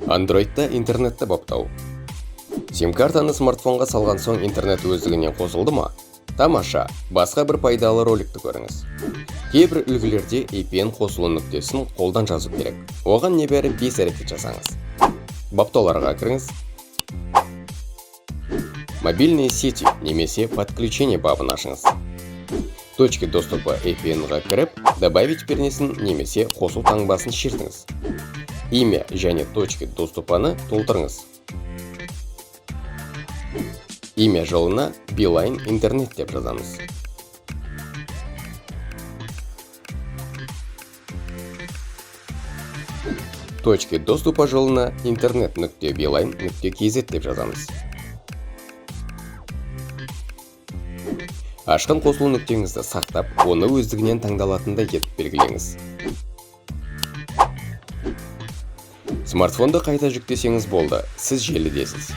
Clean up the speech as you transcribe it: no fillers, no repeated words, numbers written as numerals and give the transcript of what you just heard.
Android'da интернетті баптау. Сим-картаны смартфонға салған соң интернет өздігінен қосылды ма? Тамаша, басқа бір пайдалы роликті көріңіз. Кейбір үлгілерде VPN қосылу нүктесін қолдан жазу керек. Оған небәрі 5 әрекет жасаңыз. Баптауларға кіріңіз. Мобильные сети немесе подключение бабын ашыңыз. Точки доступа VPN-ға кіріп, добавить пернесін немесе қосу таңбасын шертіңіз. Имя және точки доступаны толтырыңыз. Имя жолына Билайн интернет деп жазамыз. Точки доступа жолына internet.beeline.kz деп жазамыз. Ашқан қосылу нүктеңізді сақтап, оны өздігінен таңдалатындай етіп белгілеңіз. Смартфонды қайта жүктесеңіз болды, сіз желідесіз.